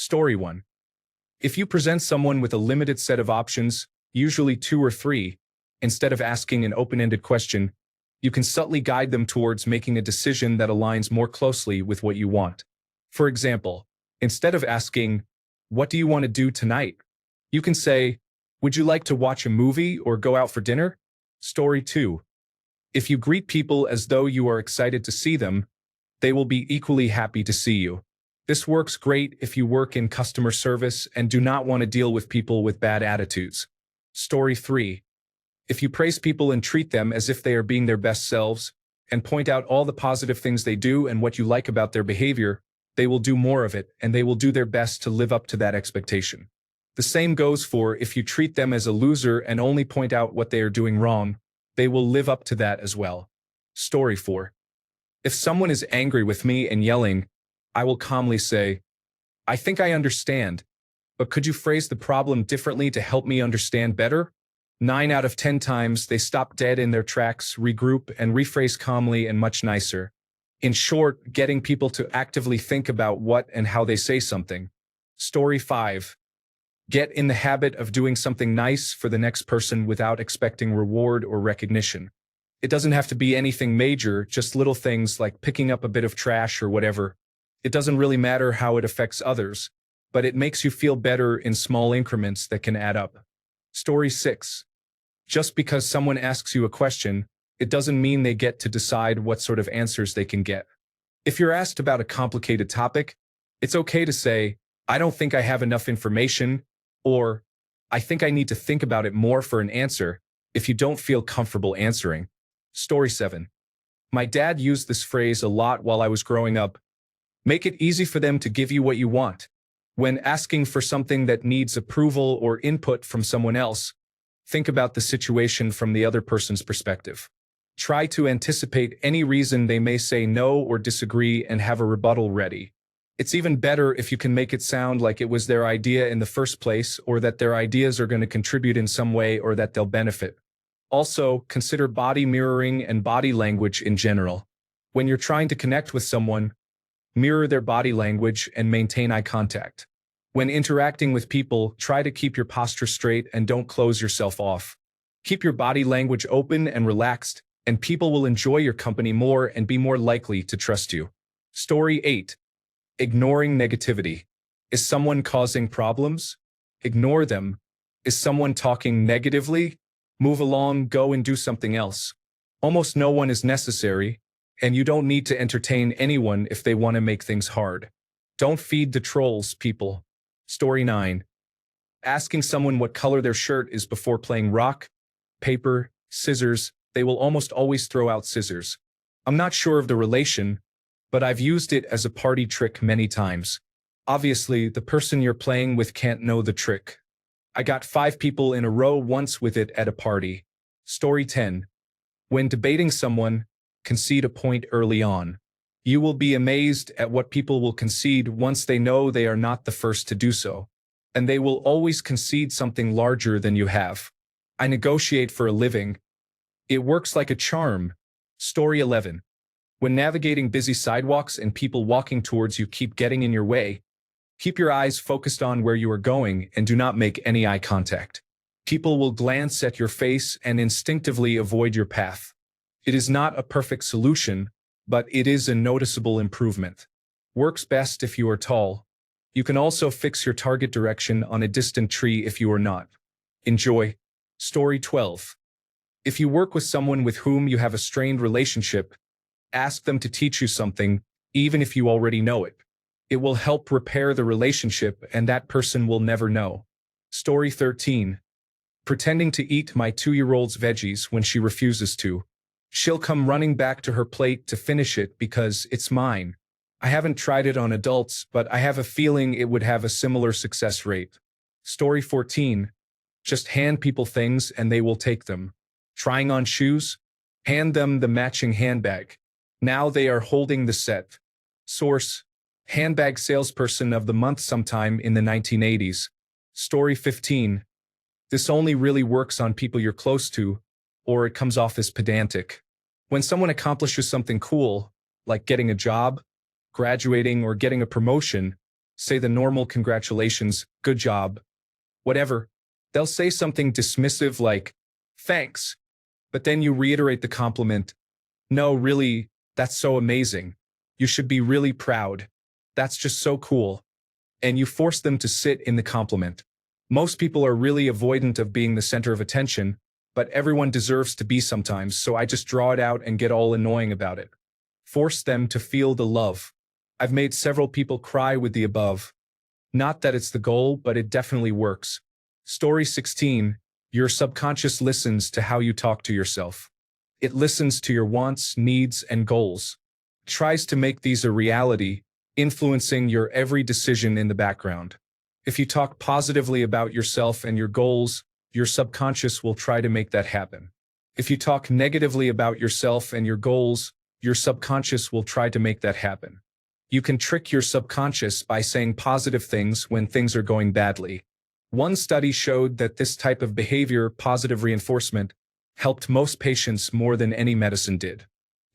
Story 1. If you present someone with a limited set of options, usually 2 or 3, instead of asking an open-ended question, you can subtly guide them towards making a decision that aligns more closely with what you want. For example, instead of asking, "What do you want to do tonight?" you can say, "Would you like to watch a movie or go out for dinner?" Story 2. If you greet people as though you are excited to see them, they will be equally happy to see you. This works great if you work in customer service and do not want to deal with people with bad attitudes. Story 3. If you praise people and treat them as if they are being their best selves, and point out all the positive things they do and what you like about their behavior, they will do more of it, and they will do their best to live up to that expectation. The same goes for if you treat them as a loser and only point out what they are doing wrong, they will live up to that as well. Story 4. If someone is angry with me and yelling, I will calmly say, "I think I understand, but could you phrase the problem differently to help me understand better?" 9 out of 10 times they stop dead in their tracks, regroup, and rephrase calmly and much nicer. In short, getting people to actively think about what and how they say something. Story 5. Get in the habit of doing something nice for the next person without expecting reward or recognition. It doesn't have to be anything major, just little things like picking up a bit of trash or whatever. It doesn't really matter how it affects others, but it makes you feel better in small increments that can add up. Story 6. Just because someone asks you a question, it doesn't mean they get to decide what sort of answers they can get. If you're asked about a complicated topic, it's okay to say, "I don't think I have enough information," or "I think I need to think about it more for an answer," if you don't feel comfortable answering. Story 7. My dad used this phrase a lot while I was growing up. Make it easy for them to give you what you want. When asking for something that needs approval or input from someone else, think about the situation from the other person's perspective. Try to anticipate any reason they may say no or disagree and have a rebuttal ready. It's even better if you can make it sound like it was their idea in the first place, or that their ideas are going to contribute in some way, or that they'll benefit. Also, consider body mirroring and body language in general. When you're trying to connect with someone, mirror their body language and maintain eye contact. When interacting with people, try to keep your posture straight and don't close yourself off. Keep your body language open and relaxed, and people will enjoy your company more and be more likely to trust you. Story 8. Ignoring negativity. Is someone causing problems? Ignore them. Is someone talking negatively? Move along, go and do something else. Almost no one is necessary, and you don't need to entertain anyone if they want to make things hard. Don't feed the trolls, people. Story 9. Asking someone what color their shirt is before playing rock, paper, scissors, they will almost always throw out scissors. I'm not sure of the relation, but I've used it as a party trick many times. Obviously, the person you're playing with can't know the trick. I got 5 people in a row once with it at a party. Story 10. When debating someone, concede a point early on. You will be amazed at what people will concede once they know they are not the first to do so. And they will always concede something larger than you have. I negotiate for a living. It works like a charm. Story 11. When navigating busy sidewalks and people walking towards you keep getting in your way, keep your eyes focused on where you are going and do not make any eye contact. People will glance at your face and instinctively avoid your path. It is not a perfect solution, but it is a noticeable improvement. Works best if you are tall. You can also fix your target direction on a distant tree if you are not. Enjoy. Story 12. If you work with someone with whom you have a strained relationship, ask them to teach you something, even if you already know it. It will help repair the relationship, and that person will never know. Story 13. Pretending to eat my 2-year-old's veggies when she refuses to. She'll come running back to her plate to finish it because it's mine. I haven't tried it on adults, but I have a feeling it would have a similar success rate. Story 14. Just hand people things and they will take them. Trying on shoes? Hand them the matching handbag. Now they are holding the set. Source: Handbag Salesperson of the Month sometime in the 1980s. Story 15. This only really works on people you're close to, or it comes off as pedantic. When someone accomplishes something cool, like getting a job, graduating, or getting a promotion, say the normal congratulations, good job, whatever. They'll say something dismissive like, thanks, but then you reiterate the compliment. No, really, that's so amazing. You should be really proud. That's just so cool. And you force them to sit in the compliment. Most people are really avoidant of being the center of attention, but everyone deserves to be sometimes, so I just draw it out and get all annoying about it. Force them to feel the love. I've made several people cry with the above. Not that it's the goal, but it definitely works. Story 16. Your subconscious listens to how you talk to yourself. It listens to your wants, needs, and goals. It tries to make these a reality, influencing your every decision in the background. If you talk positively about yourself and your goals, your subconscious will try to make that happen. If you talk negatively about yourself and your goals, your subconscious will try to make that happen. You can trick your subconscious by saying positive things when things are going badly. One study showed that this type of behavior, positive reinforcement, helped most patients more than any medicine did.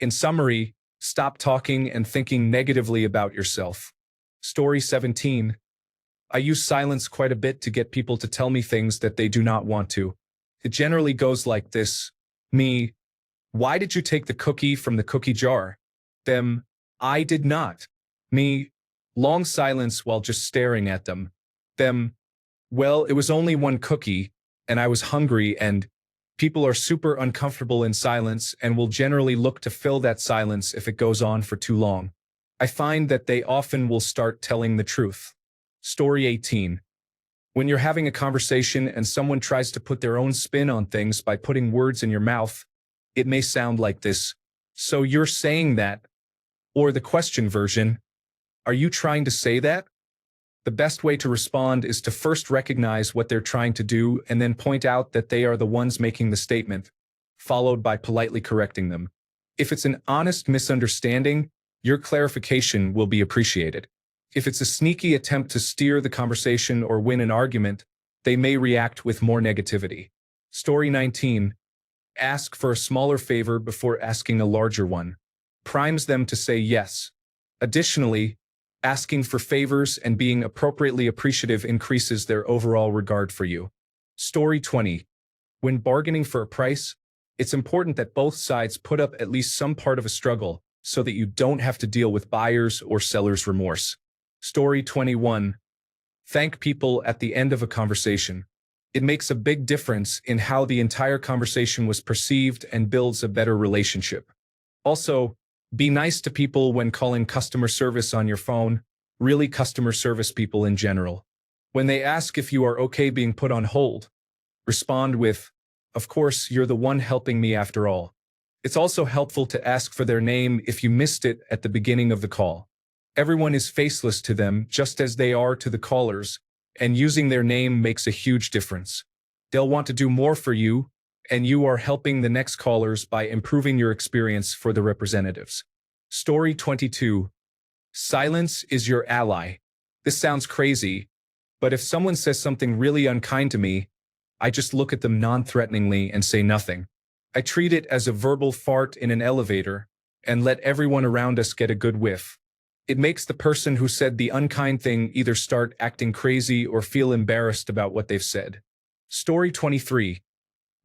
In summary, stop talking and thinking negatively about yourself. Story 17. I use silence quite a bit to get people to tell me things that they do not want to. It generally goes like this. Me, why did you take the cookie from the cookie jar? Them, I did not. Me, long silence while just staring at them. Them, well, it was only one cookie, and I was hungry, and people are super uncomfortable in silence and will generally look to fill that silence if it goes on for too long. I find that they often will start telling the truth. Story 18. When you're having a conversation and someone tries to put their own spin on things by putting words in your mouth, it may sound like this. So you're saying that? Or the question version, are you trying to say that? The best way to respond is to first recognize what they're trying to do and then point out that they are the ones making the statement, followed by politely correcting them. If it's an honest misunderstanding, your clarification will be appreciated. If it's a sneaky attempt to steer the conversation or win an argument, they may react with more negativity. Story 19. Ask for a smaller favor before asking a larger one. Primes them to say yes. Additionally, asking for favors and being appropriately appreciative increases their overall regard for you. Story 20. When bargaining for a price, it's important that both sides put up at least some part of a struggle so that you don't have to deal with buyer's or seller's remorse. Story 21. Thank people at the end of a conversation. It makes a big difference in how the entire conversation was perceived and builds a better relationship. Also, be nice to people when calling customer service on your phone, really customer service people in general. When they ask if you are okay being put on hold, respond with, of course, you're the one helping me after all. It's also helpful to ask for their name if you missed it at the beginning of the call. Everyone is faceless to them just as they are to the callers, and using their name makes a huge difference. They'll want to do more for you, and you are helping the next callers by improving your experience for the representatives. Story 22. Silence is your ally. This sounds crazy, but if someone says something really unkind to me, I just look at them non-threateningly and say nothing. I treat it as a verbal fart in an elevator and let everyone around us get a good whiff. It makes the person who said the unkind thing either start acting crazy or feel embarrassed about what they've said. Story 23.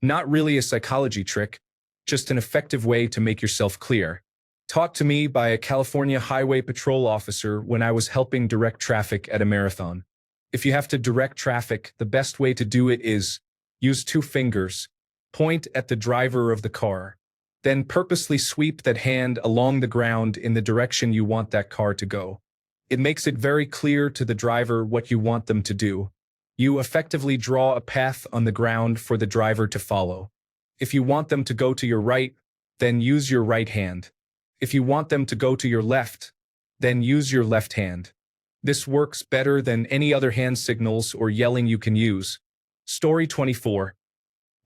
Not really a psychology trick, just an effective way to make yourself clear. Taught to me by a California Highway Patrol officer when I was helping direct traffic at a marathon. If you have to direct traffic, the best way to do it is use 2 fingers, point at the driver of the car, then purposely sweep that hand along the ground in the direction you want that car to go. It makes it very clear to the driver what you want them to do. You effectively draw a path on the ground for the driver to follow. If you want them to go to your right, then use your right hand. If you want them to go to your left, then use your left hand. This works better than any other hand signals or yelling you can use. Story 24.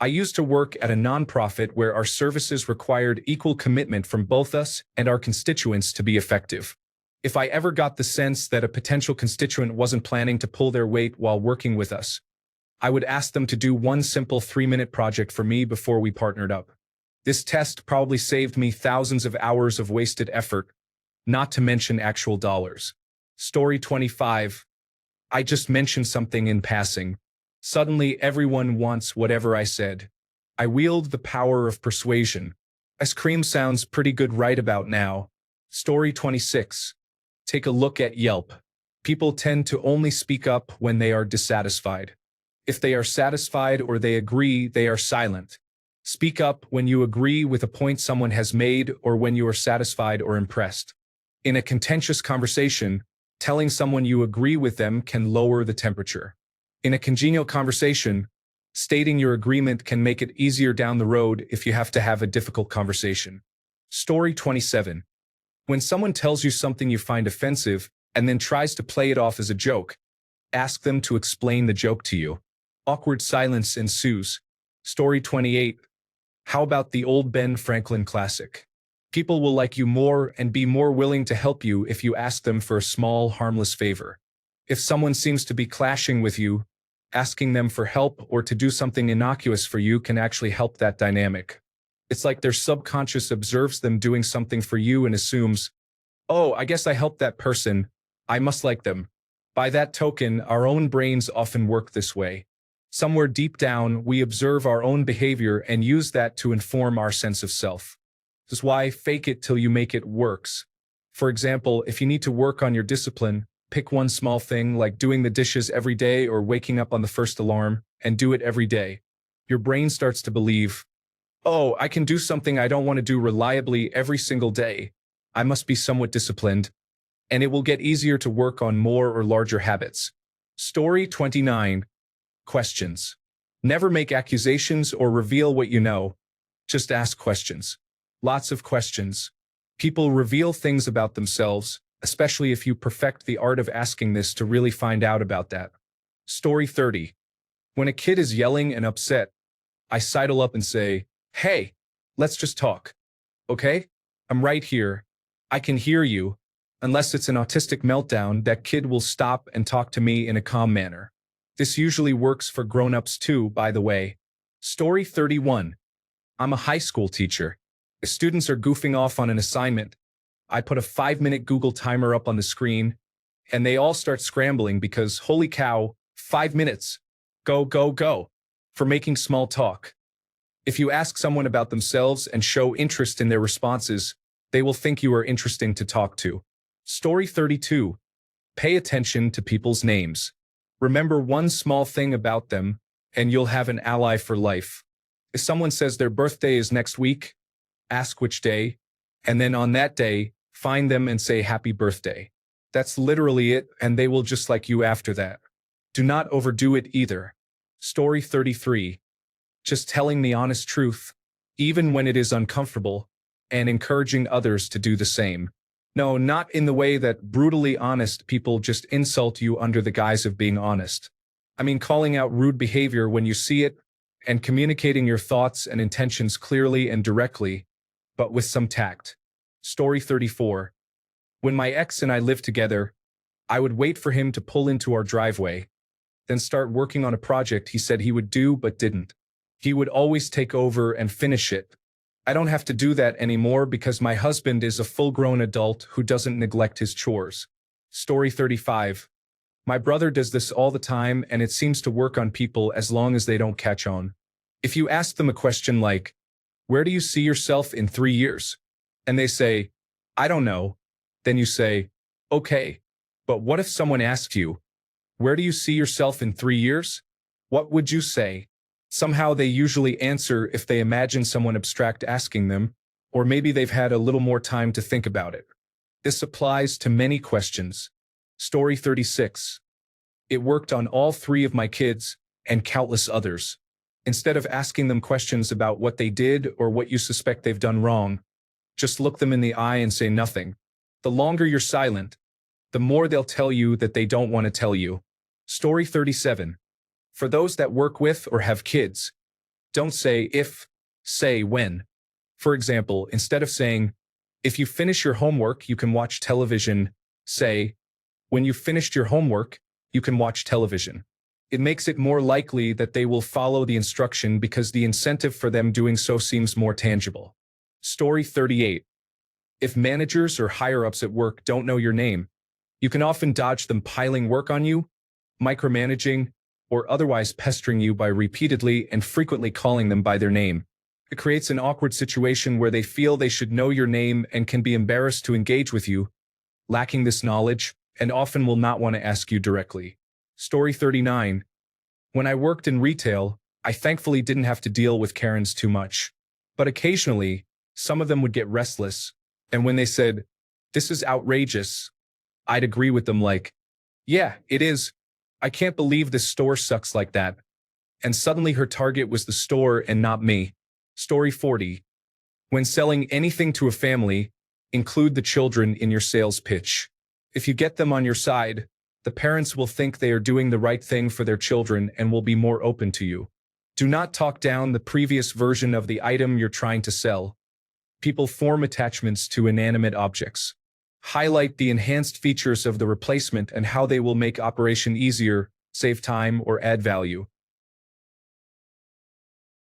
I used to work at a nonprofit where our services required equal commitment from both us and our constituents to be effective. If I ever got the sense that a potential constituent wasn't planning to pull their weight while working with us, I would ask them to do one simple 3-minute project for me before we partnered up. This test probably saved me thousands of hours of wasted effort, not to mention actual dollars. Story 25. I just mentioned something in passing. Suddenly everyone wants whatever I said. I wield the power of persuasion. Ice cream sounds pretty good right about now. Story 26. Take a look at Yelp. People tend to only speak up when they are dissatisfied. If they are satisfied or they agree, they are silent. Speak up when you agree with a point someone has made or when you are satisfied or impressed. In a contentious conversation, telling someone you agree with them can lower the temperature. In a congenial conversation, stating your agreement can make it easier down the road if you have to have a difficult conversation. Story 27. When someone tells you something you find offensive and then tries to play it off as a joke, ask them to explain the joke to you. Awkward silence ensues. Story 28. How about the old Ben Franklin classic? People will like you more and be more willing to help you if you ask them for a small, harmless favor. If someone seems to be clashing with you, asking them for help or to do something innocuous for you can actually help that dynamic. It's like their subconscious observes them doing something for you and assumes, oh, I guess I helped that person. I must like them. By that token, our own brains often work this way. Somewhere deep down, we observe our own behavior and use that to inform our sense of self. This is why fake it till you make it works. For example, if you need to work on your discipline, pick one small thing like doing the dishes every day or waking up on the first alarm, and do it every day. Your brain starts to believe, oh, I can do something I don't want to do reliably every single day. I must be somewhat disciplined. And it will get easier to work on more or larger habits. Story 29. Questions. Never make accusations or reveal what you know. Just ask questions. Lots of questions. People reveal things about themselves, especially if you perfect the art of asking this to really find out about that. Story 30. When a kid is yelling and upset, I sidle up and say, hey, let's just talk. Okay? I'm right here. I can hear you. Unless it's an autistic meltdown, that kid will stop and talk to me in a calm manner. This usually works for grown-ups too, by the way. Story 31. I'm a high school teacher. If students are goofing off on an assignment, I put a 5-minute Google timer up on the screen, and they all start scrambling because, holy cow, 5 minutes. Go, go, go. For making small talk. If you ask someone about themselves and show interest in their responses, they will think you are interesting to talk to. Story 32. Pay attention to people's names. Remember one small thing about them, and you'll have an ally for life. If someone says their birthday is next week, ask which day, and then on that day, find them and say happy birthday. That's literally it, and they will just like you after that. Do not overdo it either. Story 33. Just telling the honest truth, even when it is uncomfortable, and encouraging others to do the same. No, not in the way that brutally honest people just insult you under the guise of being honest. I mean calling out rude behavior when you see it, and communicating your thoughts and intentions clearly and directly, but with some tact. Story 34. When my ex and I lived together, I would wait for him to pull into our driveway, then start working on a project he said he would do but didn't. He would always take over and finish it. I don't have to do that anymore because my husband is a full-grown adult who doesn't neglect his chores. Story 35. My brother does this all the time and it seems to work on people as long as they don't catch on. If you ask them a question like, where do you see yourself in 3 years? And they say, I don't know. Then you say, okay, but what if someone asked you, where do you see yourself in 3 years? What would you say? Somehow they usually answer if they imagine someone abstract asking them, or maybe they've had a little more time to think about it. This applies to many questions. Story 36. It worked on all 3 of my kids and countless others. Instead of asking them questions about what they did or what you suspect they've done wrong, just look them in the eye and say nothing. The longer you're silent, the more they'll tell you that they don't want to tell you. Story 37. For those that work with or have kids, don't say if, say when. For example, instead of saying, if you finish your homework, you can watch television, say, when you've finished your homework, you can watch television. It makes it more likely that they will follow the instruction because the incentive for them doing so seems more tangible. Story 38. If managers or higher-ups at work don't know your name, You can often dodge them piling work on you, micromanaging, or otherwise pestering you by repeatedly and frequently calling them by their name. It creates an awkward situation where they feel they should know your name and can be embarrassed to engage with you, lacking this knowledge, and often will not want to ask you directly. Story 39. When I worked in retail, I thankfully didn't have to deal with Karens too much. But occasionally, some of them would get restless, and when they said, "This is outrageous," I'd agree with them like, "Yeah, it is. I can't believe this store sucks like that." And suddenly her target was the store and not me. Story 40. When selling anything to a family, include the children in your sales pitch. If you get them on your side, the parents will think they are doing the right thing for their children and will be more open to you. Do not talk down the previous version of the item you're trying to sell. People form attachments to inanimate objects. Highlight the enhanced features of the replacement and how they will make operation easier, save time, or add value.